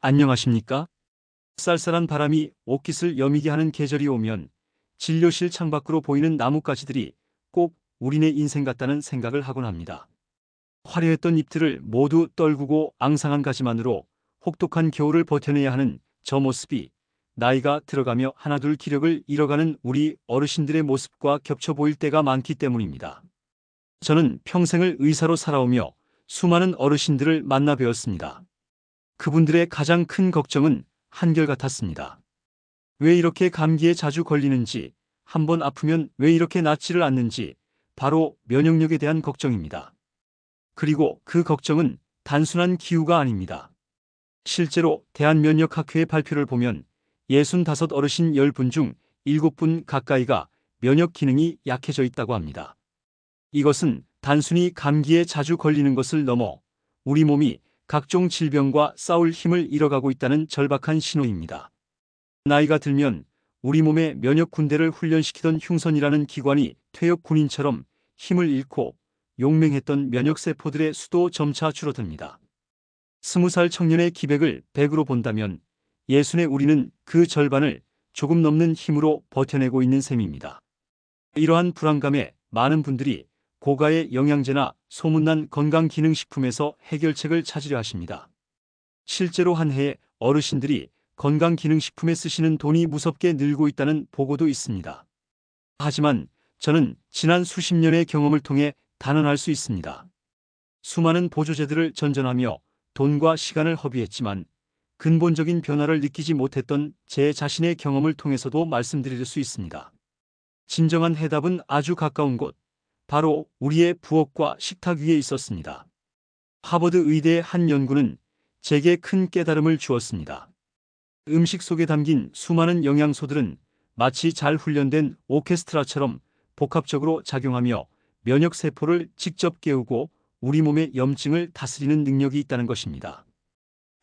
안녕하십니까? 쌀쌀한 바람이 옷깃을 여미게 하는 계절이 오면 진료실 창밖으로 보이는 나뭇가지들이 꼭 우리네 인생 같다는 생각을 하곤 합니다. 화려했던 잎들을 모두 떨구고 앙상한 가지만으로 혹독한 겨울을 버텨내야 하는 저 모습이 나이가 들어가며 하나둘 기력을 잃어가는 우리 어르신들의 모습과 겹쳐 보일 때가 많기 때문입니다. 저는 평생을 의사로 살아오며 수많은 어르신들을 만나 배웠습니다. 그분들의 가장 큰 걱정은 한결같았습니다. 왜 이렇게 감기에 자주 걸리는지, 한번 아프면 왜 이렇게 낫지를 않는지, 바로 면역력에 대한 걱정입니다. 그리고 그 걱정은 단순한 기우가 아닙니다. 실제로 대한면역학회의 발표를 보면 65 어르신 10분 중 7분 가까이가 면역 기능이 약해져 있다고 합니다. 이것은 단순히 감기에 자주 걸리는 것을 넘어 우리 몸이 각종 질병과 싸울 힘을 잃어가고 있다는 절박한 신호입니다. 나이가 들면 우리 몸의 면역 군대를 훈련시키던 흉선이라는 기관이 퇴역 군인처럼 힘을 잃고 용맹했던 면역세포들의 수도 점차 줄어듭니다. 20살 청년의 기백을 100으로 본다면 예순의 우리는 그 절반을 조금 넘는 힘으로 버텨내고 있는 셈입니다. 이러한 불안감에 많은 분들이 고가의 영양제나 소문난 건강기능식품에서 해결책을 찾으려 하십니다. 실제로 한 해에 어르신들이 건강기능식품에 쓰시는 돈이 무섭게 늘고 있다는 보고도 있습니다. 하지만 저는 지난 수십 년의 경험을 통해 단언할 수 있습니다. 수많은 보조제들을 전전하며 돈과 시간을 허비했지만 근본적인 변화를 느끼지 못했던 제 자신의 경험을 통해서도 말씀드릴 수 있습니다. 진정한 해답은 아주 가까운 곳, 바로 우리의 부엌과 식탁 위에 있었습니다. 하버드 의대의 한 연구는 제게 큰 깨달음을 주었습니다. 음식 속에 담긴 수많은 영양소들은 마치 잘 훈련된 오케스트라처럼 복합적으로 작용하며 면역세포를 직접 깨우고 우리 몸의 염증을 다스리는 능력이 있다는 것입니다.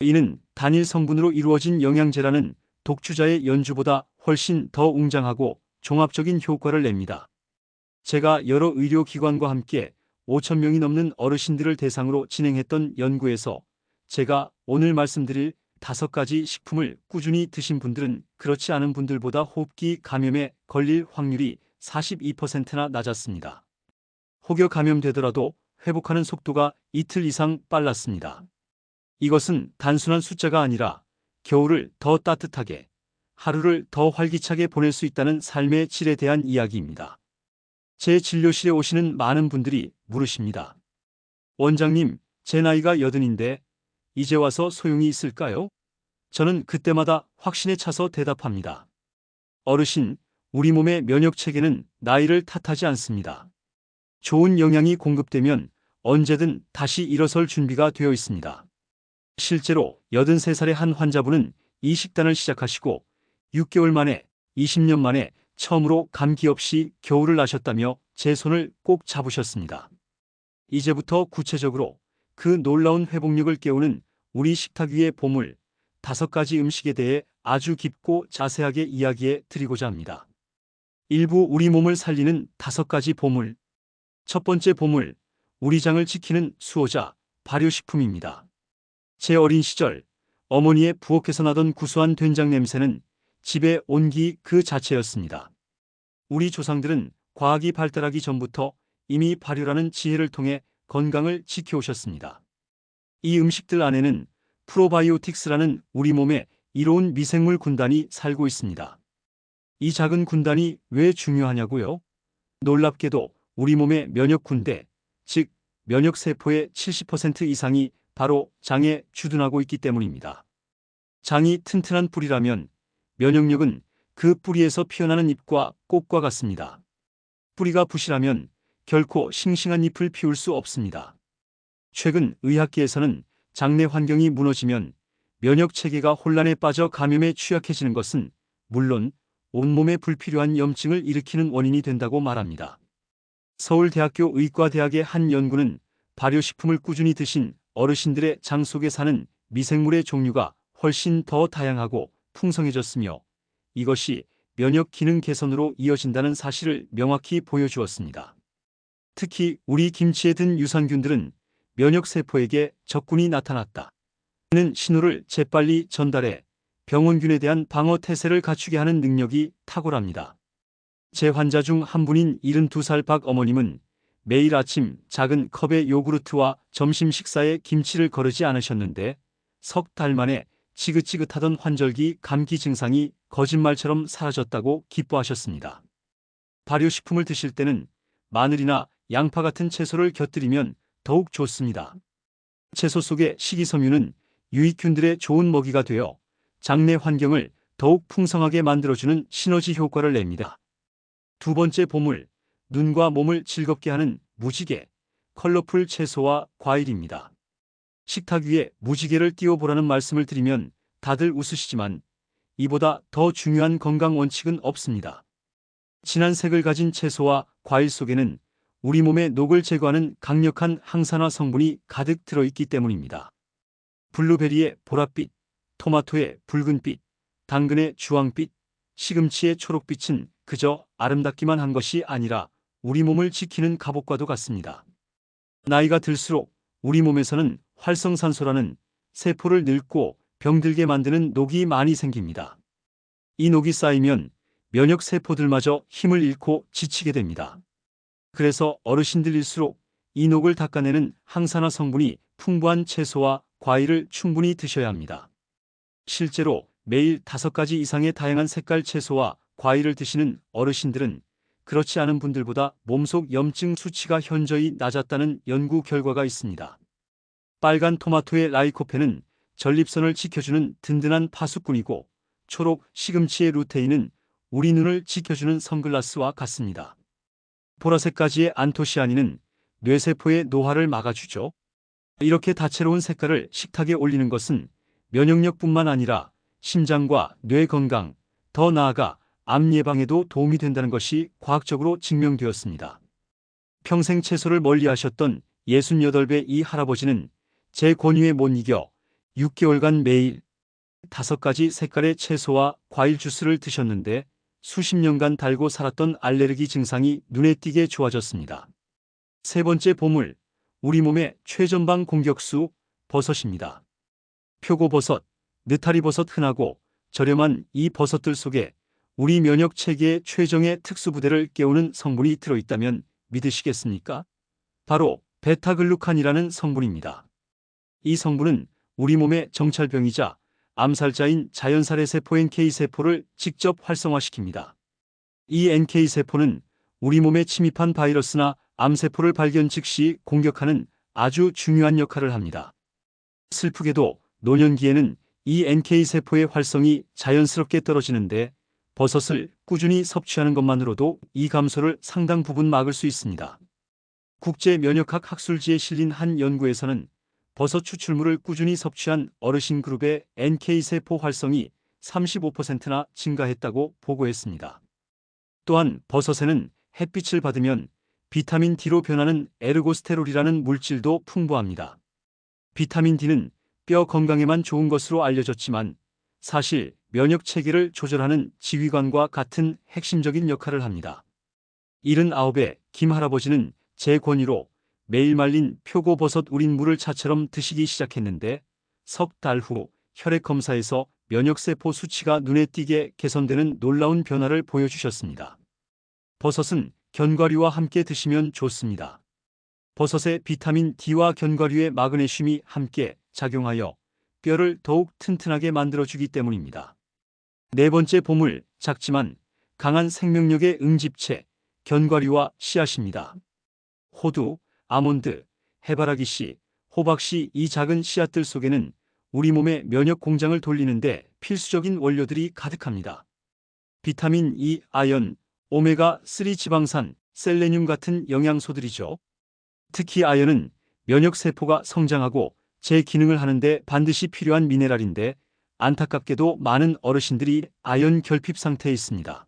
이는 단일 성분으로 이루어진 영양제라는 독주자의 연주보다 훨씬 더 웅장하고 종합적인 효과를 냅니다. 제가 여러 의료기관과 함께 5,000명이 넘는 어르신들을 대상으로 진행했던 연구에서 제가 오늘 말씀드릴 5가지 식품을 꾸준히 드신 분들은 그렇지 않은 분들보다 호흡기 감염에 걸릴 확률이 42%나 낮았습니다. 혹여 감염되더라도 회복하는 속도가 이틀 이상 빨랐습니다. 이것은 단순한 숫자가 아니라 겨울을 더 따뜻하게, 하루를 더 활기차게 보낼 수 있다는 삶의 질에 대한 이야기입니다. 제 진료실에 오시는 많은 분들이 물으십니다. 원장님, 제 나이가 80인데 이제 와서 소용이 있을까요? 저는 그때마다 확신에 차서 대답합니다. 어르신, 우리 몸의 면역체계는 나이를 탓하지 않습니다. 좋은 영양이 공급되면 언제든 다시 일어설 준비가 되어 있습니다. 실제로 83살의 한 환자분은 이 식단을 시작하시고 6개월 만에, 20년 만에 처음으로 감기 없이 겨울을 나셨다며 제 손을 꼭 잡으셨습니다. 이제부터 구체적으로 그 놀라운 회복력을 깨우는 우리 식탁 위의 보물 5가지 음식에 대해 아주 깊고 자세하게 이야기해 드리고자 합니다. 일부 우리 몸을 살리는 5가지 보물. 첫 번째 보물, 우리 장을 지키는 수호자, 발효식품입니다. 제 어린 시절 어머니의 부엌에서 나던 구수한 된장 냄새는 집의 온기 그 자체였습니다. 우리 조상들은 과학이 발달하기 전부터 이미 발효라는 지혜를 통해 건강을 지켜오셨습니다. 이 음식들 안에는 프로바이오틱스라는 우리 몸의 이로운 미생물 군단이 살고 있습니다. 이 작은 군단이 왜 중요하냐고요? 놀랍게도 우리 몸의 면역 군대, 즉 면역세포의 70% 이상이 바로 장에 주둔하고 있기 때문입니다. 장이 튼튼한 뿌리라면 면역력은 그 뿌리에서 피어나는 잎과 꽃과 같습니다. 뿌리가 부실하면 결코 싱싱한 잎을 피울 수 없습니다. 최근 의학계에서는 장내 환경이 무너지면 면역체계가 혼란에 빠져 감염에 취약해지는 것은 물론 온몸에 불필요한 염증을 일으키는 원인이 된다고 말합니다. 서울대학교 의과대학의 한 연구는 발효식품을 꾸준히 드신 어르신들의 장 속에 사는 미생물의 종류가 훨씬 더 다양하고 풍성해졌으며 이것이 면역 기능 개선으로 이어진다는 사실을 명확히 보여주었습니다. 특히 우리 김치에 든 유산균들은 면역세포에게 적군이 나타났다, 는 신호를 재빨리 전달해 병원균에 대한 방어 태세를 갖추게 하는 능력이 탁월합니다. 제 환자 중 한 분인 72살 박 어머님은 매일 아침 작은 컵의 요구르트와 점심 식사에 김치를 거르지 않으셨는데 석 달 만에 지긋지긋하던 환절기 감기 증상이 거짓말처럼 사라졌다고 기뻐하셨습니다. 발효식품을 드실 때는 마늘이나 양파 같은 채소를 곁들이면 더욱 좋습니다. 채소 속의 식이섬유는 유익균들의 좋은 먹이가 되어 장내 환경을 더욱 풍성하게 만들어주는 시너지 효과를 냅니다. 두 번째 보물, 눈과 몸을 즐겁게 하는 무지개, 컬러풀 채소와 과일입니다. 식탁 위에 무지개를 띄워보라는 말씀을 드리면 다들 웃으시지만 이보다 더 중요한 건강 원칙은 없습니다. 진한 색을 가진 채소와 과일 속에는 우리 몸의 녹을 제거하는 강력한 항산화 성분이 가득 들어있기 때문입니다. 블루베리의 보랏빛, 토마토의 붉은빛, 당근의 주황빛, 시금치의 초록빛은 그저 아름답기만 한 것이 아니라 우리 몸을 지키는 갑옷과도 같습니다. 나이가 들수록 우리 몸에서는 활성산소라는 세포를 늙고 병들게 만드는 녹이 많이 생깁니다. 이 녹이 쌓이면 면역 세포들마저 힘을 잃고 지치게 됩니다. 그래서 어르신들일수록 이 녹을 닦아내는 항산화 성분이 풍부한 채소와 과일을 충분히 드셔야 합니다. 실제로 매일 5가지 이상의 다양한 색깔 채소와 과일을 드시는 어르신들은 그렇지 않은 분들보다 몸속 염증 수치가 현저히 낮았다는 연구 결과가 있습니다. 빨간 토마토의 라이코펜은 전립선을 지켜주는 든든한 파수꾼이고 초록 시금치의 루테인은 우리 눈을 지켜주는 선글라스와 같습니다. 보라색 가지의 안토시아닌은 뇌세포의 노화를 막아주죠. 이렇게 다채로운 색깔을 식탁에 올리는 것은 면역력뿐만 아니라 심장과 뇌 건강, 더 나아가 암 예방에도 도움이 된다는 것이 과학적으로 증명되었습니다. 평생 채소를 멀리하셨던 68배 이 할아버지는 제 권유에 못 이겨 6개월간 매일 5가지 색깔의 채소와 과일 주스를 드셨는데 수십 년간 달고 살았던 알레르기 증상이 눈에 띄게 좋아졌습니다. 세 번째 보물, 우리 몸의 최전방 공격수 버섯입니다. 표고버섯, 느타리버섯 흔하고 저렴한 이 버섯들 속에 우리 면역 체계의 최정의 특수부대를 깨우는 성분이 들어있다면 믿으시겠습니까? 바로 베타글루칸이라는 성분입니다. 이 성분은 우리 몸의 정찰병이자 암살자인 자연살해 세포 NK세포를 직접 활성화시킵니다. 이 NK세포는 우리 몸에 침입한 바이러스나 암세포를 발견 즉시 공격하는 아주 중요한 역할을 합니다. 슬프게도 노년기에는 이 NK세포의 활성이 자연스럽게 떨어지는데 버섯을 꾸준히 섭취하는 것만으로도 이 감소를 상당 부분 막을 수 있습니다. 국제면역학 학술지에 실린 한 연구에서는 버섯 추출물을 꾸준히 섭취한 어르신 그룹의 NK세포 활성이 35%나 증가했다고 보고했습니다. 또한 버섯에는 햇빛을 받으면 비타민 D로 변하는 에르고스테롤이라는 물질도 풍부합니다. 비타민 D는 뼈 건강에만 좋은 것으로 알려졌지만 사실 면역 체계를 조절하는 지휘관과 같은 핵심적인 역할을 합니다. 79의 김 할아버지는 제 권유로 매일 말린 표고버섯 우린 물을 차처럼 드시기 시작했는데 석 달 후 혈액 검사에서 면역세포 수치가 눈에 띄게 개선되는 놀라운 변화를 보여주셨습니다. 버섯은 견과류와 함께 드시면 좋습니다. 버섯의 비타민 D와 견과류의 마그네슘이 함께 작용하여 뼈를 더욱 튼튼하게 만들어주기 때문입니다. 네 번째 보물, 작지만 강한 생명력의 응집체, 견과류와 씨앗입니다. 호두, 아몬드, 해바라기씨, 호박씨 이 작은 씨앗들 속에는 우리 몸의 면역 공장을 돌리는데 필수적인 원료들이 가득합니다. 비타민 E, 아연, 오메가3 지방산, 셀레늄 같은 영양소들이죠. 특히 아연은 면역세포가 성장하고 제 기능을 하는데 반드시 필요한 미네랄인데 안타깝게도 많은 어르신들이 아연 결핍 상태에 있습니다.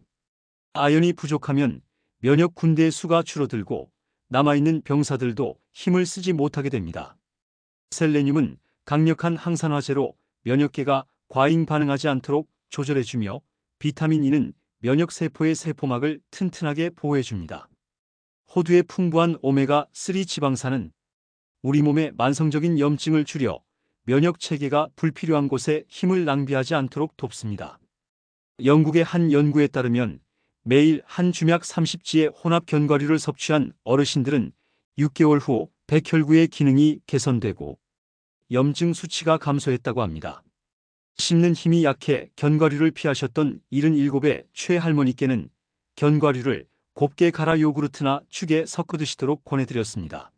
아연이 부족하면 면역 군대의 수가 줄어들고 남아있는 병사들도 힘을 쓰지 못하게 됩니다. 셀레늄은 강력한 항산화제로 면역계가 과잉 반응하지 않도록 조절해주며 비타민 E는 면역세포의 세포막을 튼튼하게 보호해줍니다. 호두의 풍부한 오메가3 지방산은 우리 몸의 만성적인 염증을 줄여 면역 체계가 불필요한 곳에 힘을 낭비하지 않도록 돕습니다. 영국의 한 연구에 따르면 매일 한 주맥 30지의 혼합 견과류를 섭취한 어르신들은 6개월 후 백혈구의 기능이 개선되고 염증 수치가 감소했다고 합니다. 씹는 힘이 약해 견과류를 피하셨던 77의 최할머니께는 견과류를 곱게 갈아 요구르트나 죽에 섞어 드시도록 권해드렸습니다.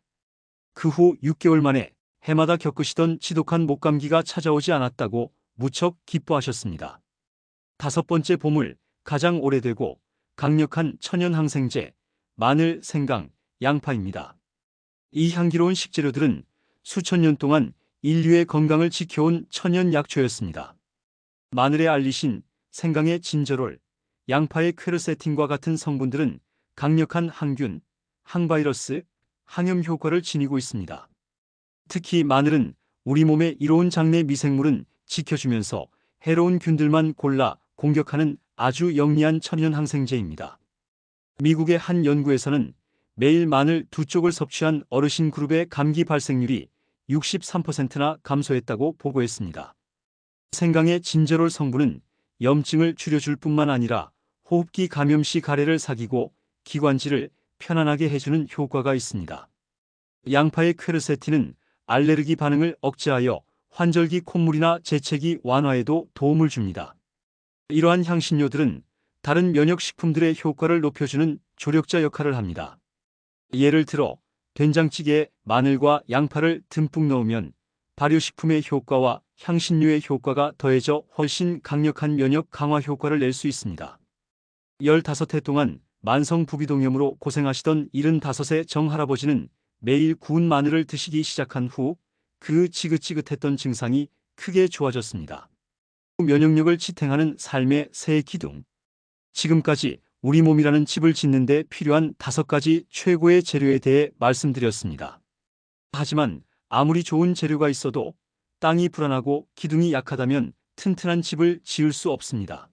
그 후 6개월 만에 해마다 겪으시던 지독한 목감기가 찾아오지 않았다고 무척 기뻐하셨습니다. 5번째 보물, 가장 오래되고 강력한 천연 항생제, 마늘, 생강, 양파입니다. 이 향기로운 식재료들은 수천 년 동안 인류의 건강을 지켜온 천연 약초였습니다. 마늘의 알리신, 생강의 진저롤, 양파의 퀘르세틴과 같은 성분들은 강력한 항균, 항바이러스, 항염 효과를 지니고 있습니다. 특히 마늘은 우리 몸의 이로운 장내 미생물은 지켜주면서 해로운 균들만 골라 공격하는 아주 영리한 천연 항생제입니다. 미국의 한 연구에서는 매일 마늘 2쪽을 섭취한 어르신 그룹의 감기 발생률이 63%나 감소했다고 보고했습니다. 생강의 진저롤 성분은 염증을 줄여줄 뿐만 아니라 호흡기 감염 시 가래를 삭이고 기관지를 편안하게 해주는 효과가 있습니다. 양파의 퀘르세틴은 알레르기 반응을 억제하여 환절기 콧물이나 재채기 완화에도 도움을 줍니다. 이러한 향신료들은 다른 면역식품들의 효과를 높여주는 조력자 역할을 합니다. 예를 들어 된장찌개에 마늘과 양파를 듬뿍 넣으면 발효식품의 효과와 향신료의 효과가 더해져 훨씬 강력한 면역 강화 효과를 낼 수 있습니다. 15해 동안 만성 부비동염으로 고생하시던 75세 정할아버지는 매일 구운 마늘을 드시기 시작한 후 그 지긋지긋했던 증상이 크게 좋아졌습니다. 면역력을 지탱하는 삶의 새 기둥. 지금까지 우리 몸이라는 집을 짓는 데 필요한 5가지 최고의 재료에 대해 말씀드렸습니다. 하지만 아무리 좋은 재료가 있어도 땅이 불안하고 기둥이 약하다면 튼튼한 집을 지을 수 없습니다.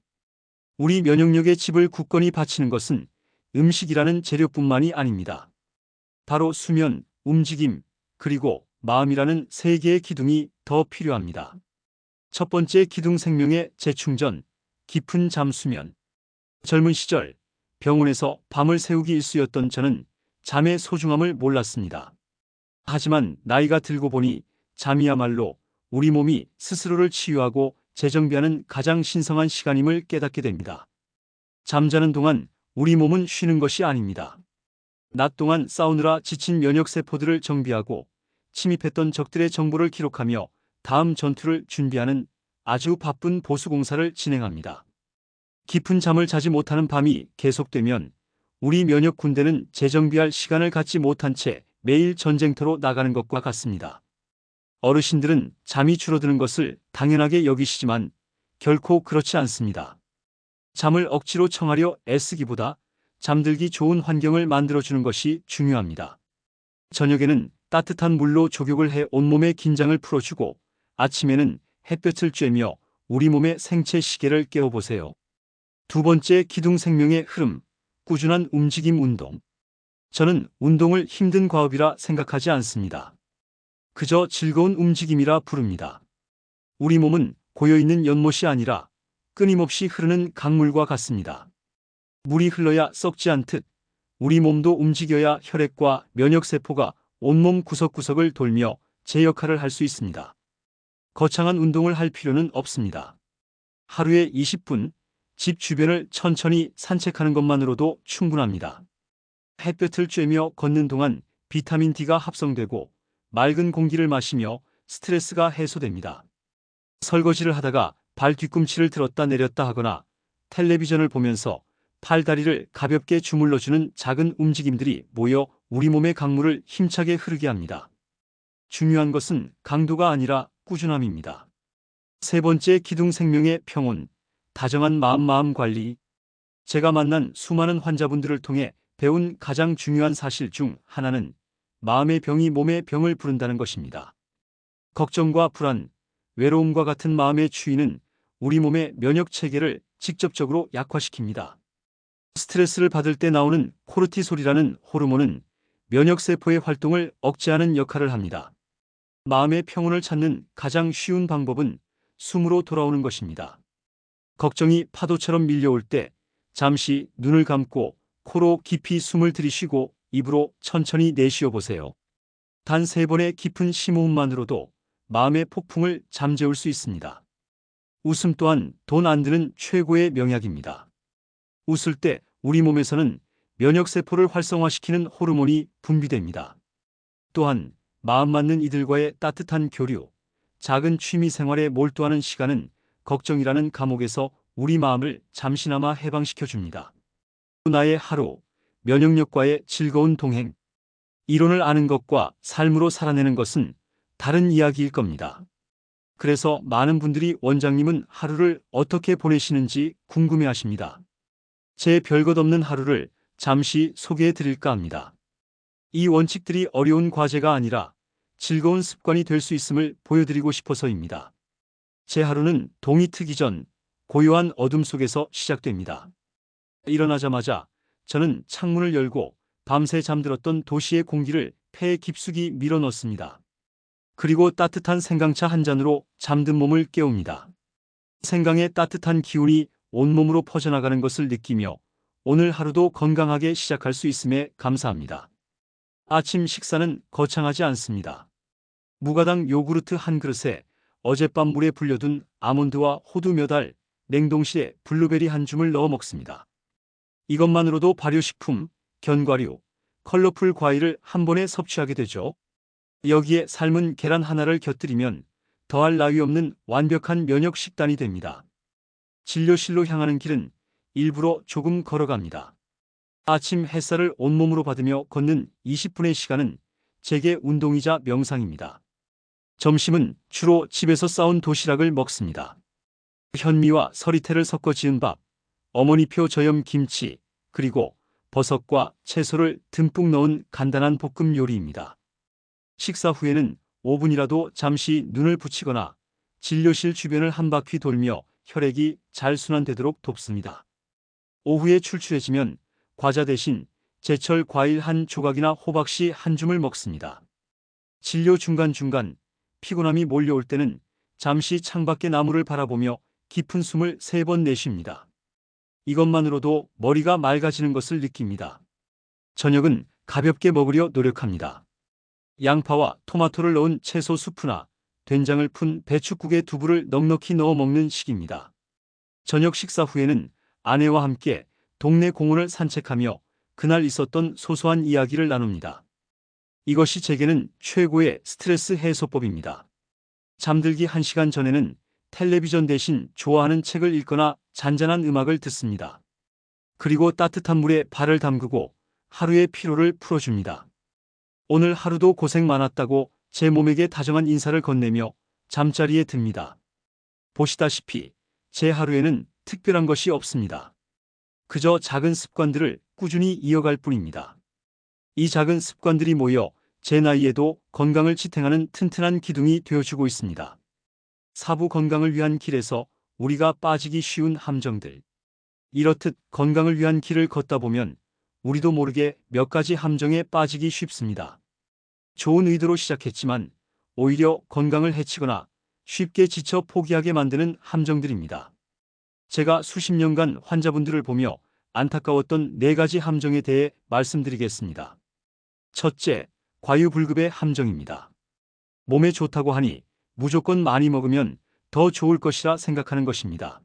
우리 면역력의 집을 굳건히 받치는 것은 음식이라는 재료뿐만이 아닙니다. 바로 수면, 움직임, 그리고 마음이라는 3개의 기둥이 더 필요합니다. 첫 번째 기둥, 생명의 재충전, 깊은 잠 수면. 젊은 시절 병원에서 밤을 새우기 일쑤였던 저는 잠의 소중함을 몰랐습니다. 하지만 나이가 들고 보니 잠이야말로 우리 몸이 스스로를 치유하고 재정비하는 가장 신성한 시간임을 깨닫게 됩니다. 잠자는 동안 우리 몸은 쉬는 것이 아닙니다. 낮 동안 싸우느라 지친 면역세포들을 정비하고 침입했던 적들의 정보를 기록하며 다음 전투를 준비하는 아주 바쁜 보수공사를 진행합니다. 깊은 잠을 자지 못하는 밤이 계속되면 우리 면역 군대는 재정비할 시간을 갖지 못한 채 매일 전쟁터로 나가는 것과 같습니다. 어르신들은 잠이 줄어드는 것을 당연하게 여기시지만 결코 그렇지 않습니다. 잠을 억지로 청하려 애쓰기보다 잠들기 좋은 환경을 만들어주는 것이 중요합니다. 저녁에는 따뜻한 물로 족욕을 해 온몸의 긴장을 풀어주고 아침에는 햇볕을 쬐며 우리 몸의 생체 시계를 깨워보세요. 두 번째 기둥, 생명의 흐름, 꾸준한 움직임, 운동. 저는 운동을 힘든 과업이라 생각하지 않습니다. 그저 즐거운 움직임이라 부릅니다. 우리 몸은 고여있는 연못이 아니라 끊임없이 흐르는 강물과 같습니다. 물이 흘러야 썩지 않듯 우리 몸도 움직여야 혈액과 면역세포가 온몸 구석구석을 돌며 제 역할을 할 수 있습니다. 거창한 운동을 할 필요는 없습니다. 하루에 20분, 집 주변을 천천히 산책하는 것만으로도 충분합니다. 햇볕을 쬐며 걷는 동안 비타민 D가 합성되고 맑은 공기를 마시며 스트레스가 해소됩니다. 설거지를 하다가 발 뒤꿈치를 들었다 내렸다 하거나 텔레비전을 보면서 팔다리를 가볍게 주물러주는 작은 움직임들이 모여 우리 몸의 강물을 힘차게 흐르게 합니다. 중요한 것은 강도가 아니라 꾸준함입니다. 세 번째 기둥, 생명의 평온, 다정한 마음 관리. 제가 만난 수많은 환자분들을 통해 배운 가장 중요한 사실 중 하나는 마음의 병이 몸의 병을 부른다는 것입니다. 걱정과 불안, 외로움과 같은 마음의 추위는 우리 몸의 면역 체계를 직접적으로 약화시킵니다. 스트레스를 받을 때 나오는 코르티솔이라는 호르몬은 면역세포의 활동을 억제하는 역할을 합니다. 마음의 평온을 찾는 가장 쉬운 방법은 숨으로 돌아오는 것입니다. 걱정이 파도처럼 밀려올 때 잠시 눈을 감고 코로 깊이 숨을 들이쉬고 입으로 천천히 내쉬어 보세요. 단 3번의 깊은 심호흡만으로도 마음의 폭풍을 잠재울 수 있습니다. 웃음 또한 돈 안 드는 최고의 명약입니다. 웃을 때 우리 몸에서는 면역세포를 활성화시키는 호르몬이 분비됩니다. 또한 마음 맞는 이들과의 따뜻한 교류, 작은 취미 생활에 몰두하는 시간은 걱정이라는 감옥에서 우리 마음을 잠시나마 해방시켜 줍니다. 나의 하루, 면역력과의 즐거운 동행. 이론을 아는 것과 삶으로 살아내는 것은 다른 이야기일 겁니다. 그래서 많은 분들이 원장님은 하루를 어떻게 보내시는지 궁금해 하십니다. 제 별것 없는 하루를 잠시 소개해 드릴까 합니다. 이 원칙들이 어려운 과제가 아니라 즐거운 습관이 될 수 있음을 보여드리고 싶어서입니다. 제 하루는 동이 트기 전 고요한 어둠 속에서 시작됩니다. 일어나자마자 저는 창문을 열고 밤새 잠들었던 도시의 공기를 폐에 깊숙이 밀어넣습니다. 그리고 따뜻한 생강차 한 잔으로 잠든 몸을 깨웁니다. 생강의 따뜻한 기운이 온몸으로 퍼져나가는 것을 느끼며 오늘 하루도 건강하게 시작할 수 있음에 감사합니다. 아침 식사는 거창하지 않습니다. 무가당 요구르트 한 그릇에 어젯밤 물에 불려둔 아몬드와 호두 몇 알, 냉동실에 블루베리 한 줌을 넣어 먹습니다. 이것만으로도 발효식품, 견과류, 컬러풀 과일을 한 번에 섭취하게 되죠. 여기에 삶은 계란 하나를 곁들이면 더할 나위 없는 완벽한 면역 식단이 됩니다. 진료실로 향하는 길은 일부러 조금 걸어갑니다. 아침 햇살을 온몸으로 받으며 걷는 20분의 시간은 제게 운동이자 명상입니다. 점심은 주로 집에서 싸온 도시락을 먹습니다. 현미와 서리태를 섞어 지은 밥, 어머니표 저염 김치, 그리고 버섯과 채소를 듬뿍 넣은 간단한 볶음 요리입니다. 식사 후에는 5분이라도 잠시 눈을 붙이거나 진료실 주변을 한 바퀴 돌며 혈액이 잘 순환되도록 돕습니다. 오후에 출출해지면 과자 대신 제철 과일 한 조각이나 호박씨 한 줌을 먹습니다. 진료 중간중간 피곤함이 몰려올 때는 잠시 창밖의 나무를 바라보며 깊은 숨을 3번 내쉽니다. 이것만으로도 머리가 맑아지는 것을 느낍니다. 저녁은 가볍게 먹으려 노력합니다. 양파와 토마토를 넣은 채소 수프나 된장을 푼 배춧국에 두부를 넉넉히 넣어 먹는 식입니다. 저녁 식사 후에는 아내와 함께 동네 공원을 산책하며 그날 있었던 소소한 이야기를 나눕니다. 이것이 제게는 최고의 스트레스 해소법입니다. 잠들기 1시간 전에는 텔레비전 대신 좋아하는 책을 읽거나 잔잔한 음악을 듣습니다. 그리고 따뜻한 물에 발을 담그고 하루의 피로를 풀어줍니다. 오늘 하루도 고생 많았다고 제 몸에게 다정한 인사를 건네며 잠자리에 듭니다. 보시다시피 제 하루에는 특별한 것이 없습니다. 그저 작은 습관들을 꾸준히 이어갈 뿐입니다. 이 작은 습관들이 모여 제 나이에도 건강을 지탱하는 튼튼한 기둥이 되어주고 있습니다. 사부 건강을 위한 길에서 우리가 빠지기 쉬운 함정들. 이렇듯 건강을 위한 길을 걷다 보면 우리도 모르게 몇 가지 함정에 빠지기 쉽습니다. 좋은 의도로 시작했지만 오히려 건강을 해치거나 쉽게 지쳐 포기하게 만드는 함정들입니다. 제가 수십 년간 환자분들을 보며 안타까웠던 4가지 함정에 대해 말씀드리겠습니다. 첫째, 과유불급의 함정입니다. 몸에 좋다고 하니 무조건 많이 먹으면 더 좋을 것이라 생각하는 것입니다.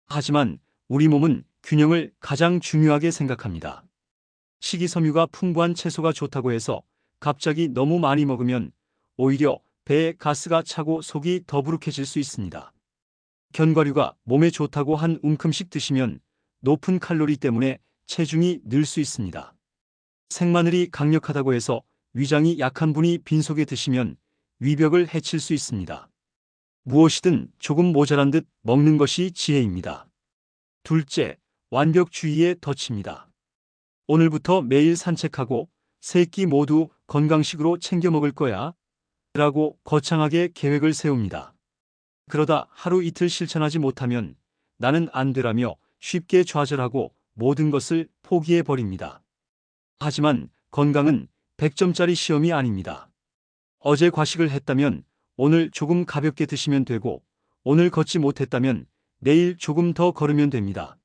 하지만 우리 몸은 균형을 가장 중요하게 생각합니다. 식이섬유가 풍부한 채소가 좋다고 해서 갑자기 너무 많이 먹으면 오히려 배에 가스가 차고 속이 더부룩해질 수 있습니다. 견과류가 몸에 좋다고 한 움큼씩 드시면 높은 칼로리 때문에 체중이 늘 수 있습니다. 생마늘이 강력하다고 해서 위장이 약한 분이 빈속에 드시면 위벽을 해칠 수 있습니다. 무엇이든 조금 모자란 듯 먹는 것이 지혜입니다. 둘째, 완벽주의의 덫입니다. 오늘부터 매일 산책하고 3끼 모두 건강식으로 챙겨 먹을 거야 라고 거창하게 계획을 세웁니다. 그러다 하루 이틀 실천하지 못하면 나는 안 되라며 쉽게 좌절하고 모든 것을 포기해 버립니다. 하지만 건강은 100점짜리 시험이 아닙니다. 어제 과식을 했다면 오늘 조금 가볍게 드시면 되고, 오늘 걷지 못했다면 내일 조금 더 걸으면 됩니다.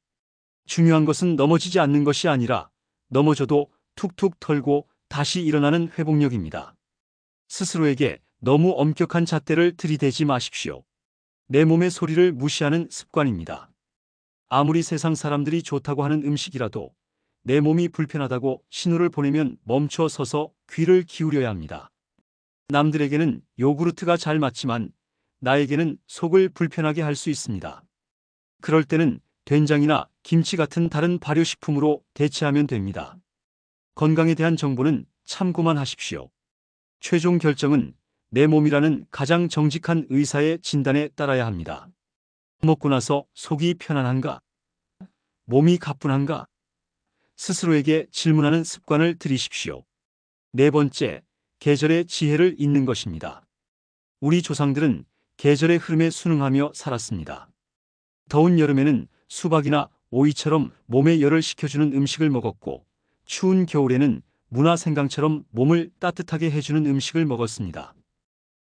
중요한 것은 넘어지지 않는 것이 아니라 넘어져도 툭툭 털고 다시 일어나는 회복력입니다. 스스로에게 너무 엄격한 잣대를 들이대지 마십시오. 내 몸의 소리를 무시하는 습관입니다. 아무리 세상 사람들이 좋다고 하는 음식이라도 내 몸이 불편하다고 신호를 보내면 멈춰 서서 귀를 기울여야 합니다. 남들에게는 요구르트가 잘 맞지만 나에게는 속을 불편하게 할 수 있습니다. 그럴 때는 된장이나 김치 같은 다른 발효식품으로 대체하면 됩니다. 건강에 대한 정보는 참고만 하십시오. 최종 결정은 내 몸이라는 가장 정직한 의사의 진단에 따라야 합니다. 먹고 나서 속이 편안한가? 몸이 가뿐한가? 스스로에게 질문하는 습관을 들이십시오. 네 번째, 계절의 지혜를 잇는 것입니다. 우리 조상들은 계절의 흐름에 순응하며 살았습니다. 더운 여름에는 수박이나 오이처럼 몸에 열을 식혀주는 음식을 먹었고, 추운 겨울에는 무나 생강처럼 몸을 따뜻하게 해주는 음식을 먹었습니다.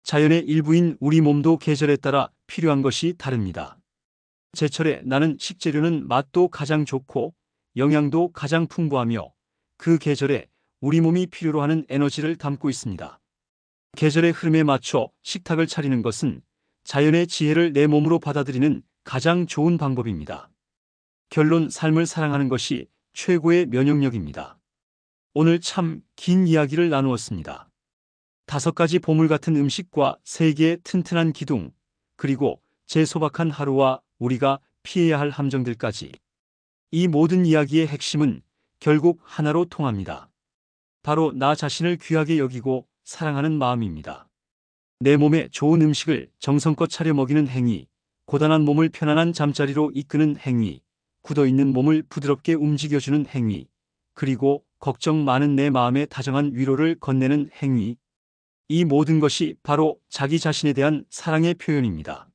자연의 일부인 우리 몸도 계절에 따라 필요한 것이 다릅니다. 제철에 나는 식재료는 맛도 가장 좋고 영양도 가장 풍부하며 그 계절에 우리 몸이 필요로 하는 에너지를 담고 있습니다. 계절의 흐름에 맞춰 식탁을 차리는 것은 자연의 지혜를 내 몸으로 받아들이는 가장 좋은 방법입니다. 결론, 삶을 사랑하는 것이 최고의 면역력입니다. 오늘 참 긴 이야기를 나누었습니다. 5가지 보물 같은 음식과 3개의 튼튼한 기둥, 그리고 제 소박한 하루와 우리가 피해야 할 함정들까지. 이 모든 이야기의 핵심은 결국 하나로 통합니다. 바로 나 자신을 귀하게 여기고 사랑하는 마음입니다. 내 몸에 좋은 음식을 정성껏 차려 먹이는 행위, 고단한 몸을 편안한 잠자리로 이끄는 행위, 굳어있는 몸을 부드럽게 움직여주는 행위, 그리고 걱정 많은 내 마음에 다정한 위로를 건네는 행위. 이 모든 것이 바로 자기 자신에 대한 사랑의 표현입니다.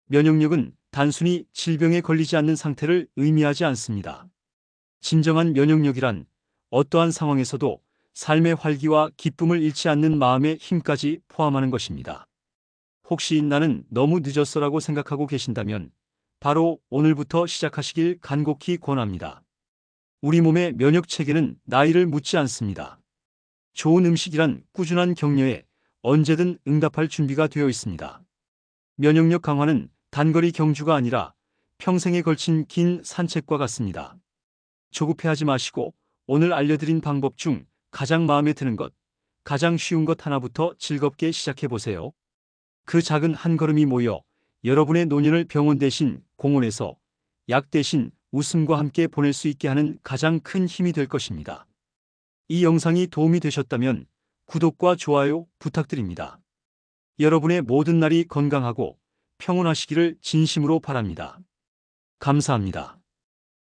면역력은 단순히 질병에 걸리지 않는 상태를 의미하지 않습니다. 진정한 면역력이란 어떠한 상황에서도 삶의 활기와 기쁨을 잃지 않는 마음의 힘까지 포함하는 것입니다. 혹시 나는 너무 늦었어라고 생각하고 계신다면 바로 오늘부터 시작하시길 간곡히 권합니다. 우리 몸의 면역 체계는 나이를 묻지 않습니다. 좋은 음식이란 꾸준한 격려에 언제든 응답할 준비가 되어 있습니다. 면역력 강화는 단거리 경주가 아니라 평생에 걸친 긴 산책과 같습니다. 조급해하지 마시고 오늘 알려드린 방법 중 가장 마음에 드는 것, 가장 쉬운 것 하나부터 즐겁게 시작해 보세요. 그 작은 한 걸음이 모여 여러분의 노년을 병원 대신 공원에서 약 대신 웃음과 함께 보낼 수 있게 하는 가장 큰 힘이 될 것입니다. 이 영상이 도움이 되셨다면 구독과 좋아요 부탁드립니다. 여러분의 모든 날이 건강하고 평온하시기를 진심으로 바랍니다. 감사합니다.